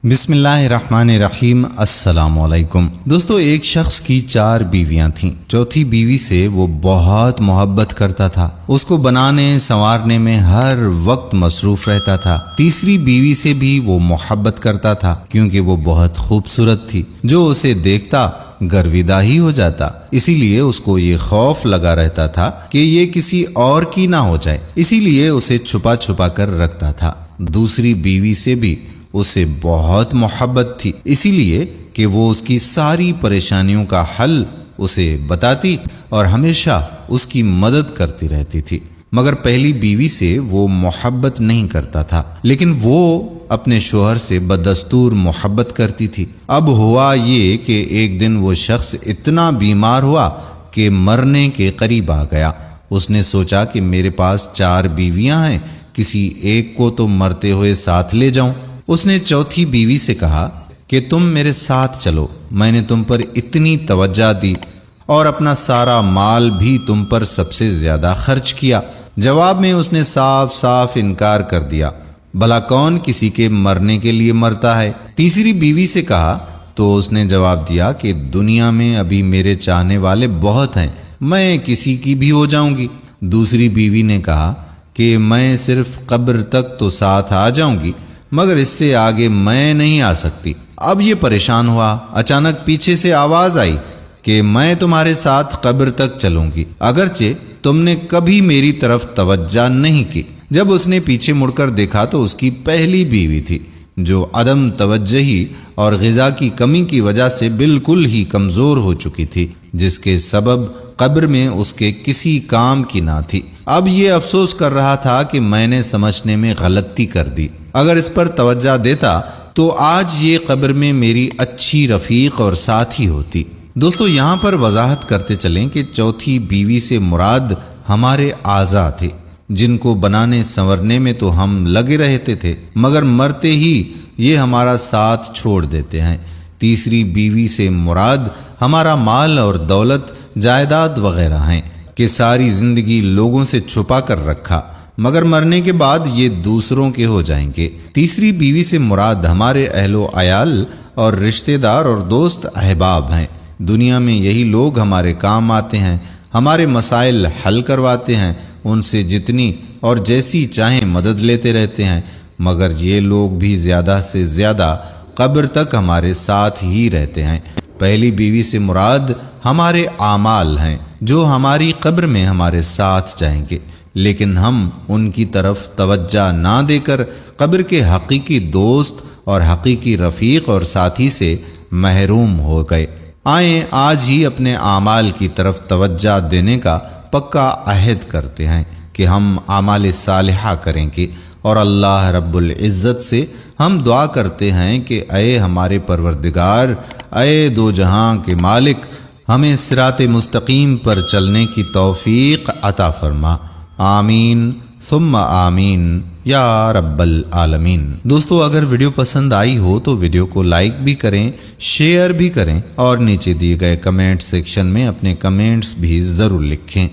बिस्मिल्लाहिर्रहमानिर्रहीम। अस्सलामुअलैकुम। दोस्तों, एक शख्स की 4 बीवियां थीं। चौथी बीवी से वो बहुत मोहब्बत करता था। उसको बनाने संवारने में हर वक्त मसरूफ रहता था। तीसरी बीवी से भी वो मोहब्बत करता था क्योंकि वो बहुत खूबसूरत थी। जो उसे देखता गर्विदा ही हो जाता। इसीलिए उसको ये खौफ लगा रहता था कि ये किसी और की ना हो जाए, इसीलिए उसे छुपा छुपा कर रखता था। दूसरी बीवी से भी उसे बहुत मोहब्बत थी, इसीलिए कि वो उसकी सारी परेशानियों का हल उसे बताती और हमेशा उसकी मदद करती रहती थी। मगर पहली बीवी से वो मोहब्बत नहीं करता था, लेकिन वो अपने शोहर से बदस्तूर मोहब्बत करती थी। अब हुआ ये कि एक दिन वो शख्स इतना बीमार हुआ कि मरने के करीब आ गया। उसने सोचा कि मेरे पास 4 बीवियां हैं, किसी एक को तो मरते हुए साथ ले जाऊं। उसने चौथी बीवी से कहा कि तुम मेरे साथ चलो, मैंने तुम पर इतनी तवज्जो दी और अपना सारा माल भी तुम पर सबसे ज्यादा खर्च किया। जवाब में उसने साफ साफ इनकार कर दिया। भला कौन किसी के मरने के लिए मरता है? तीसरी बीवी से कहा तो उसने जवाब दिया कि दुनिया में अभी मेरे चाहने वाले बहुत हैं, मैं किसी की भी हो जाऊंगी। दूसरी बीवी ने कहा कि मैं सिर्फ कब्र तक तो साथ आ जाऊंगी, मगर इससे आगे मैं नहीं आ सकती। अब ये परेशान हुआ। अचानक पीछे से आवाज आई कि मैं तुम्हारे साथ कब्र तक चलूंगी, अगरचे तुमने कभी मेरी तरफ तवज्जो नहीं की। जब उसने पीछे मुड़कर देखा तो उसकी पहली बीवी थी, जो अदम तवज्जही और ग़िज़ा की कमी की वजह से बिल्कुल ही कमजोर हो चुकी थी, जिसके सबब कब्र में उसके किसी काम की ना थी। अब ये अफसोस कर रहा था कि मैंने समझने में गलती कर दी। अगर इस पर तवज्जो देता तो आज ये कब्र में मेरी अच्छी रफीक और साथी होती। दोस्तों, यहाँ पर वजाहत करते चलें कि चौथी बीवी से मुराद हमारे आज़ा थे, जिनको बनाने संवरने में तो हम लगे रहते थे, मगर मरते ही ये हमारा साथ छोड़ देते हैं। तीसरी बीवी से मुराद हमारा माल और दौलत, जायदाद वगैरह हैं कि सारी जिंदगी लोगों से छुपा कर रखा, मगर मरने के बाद ये दूसरों के हो जाएंगे। तीसरी बीवी से मुराद हमारे अहलो अयाल और रिश्तेदार और दोस्त अहबाब हैं। दुनिया में यही लोग हमारे काम आते हैं, हमारे मसाइल हल करवाते हैं, उनसे जितनी और जैसी चाहें मदद लेते रहते हैं, मगर ये लोग भी ज़्यादा से ज़्यादा कब्र तक हमारे साथ ही रहते हैं। पहली बीवी से मुराद हमारे आमाल हैं, जो हमारी कब्र में हमारे साथ जाएंगे, लेकिन हम उनकी तरफ तवज्जो ना देकर कब्र के हकीकी दोस्त और हकीकी रफ़ीक और साथी से महरूम हो गए। आए आज ही अपने आमाल की तरफ तवज्जो देने का पक्का अहद करते हैं कि हम आमाल सालिहा करेंगे, और अल्लाह रब्बुल इज़्ज़त से हम दुआ करते हैं कि अय हमारे परवरदिगार, अय दो जहां के मालिक, हमें सिराते मुस्तकीम पर चलने की तौफीक अता फरमा। आमीन सुम्मा आमीन या रब्बल आलमीन। दोस्तों, अगर वीडियो पसंद आई हो तो वीडियो को लाइक भी करें, शेयर भी करें और नीचे दिए गए कमेंट सेक्शन में अपने कमेंट्स भी ज़रूर लिखें।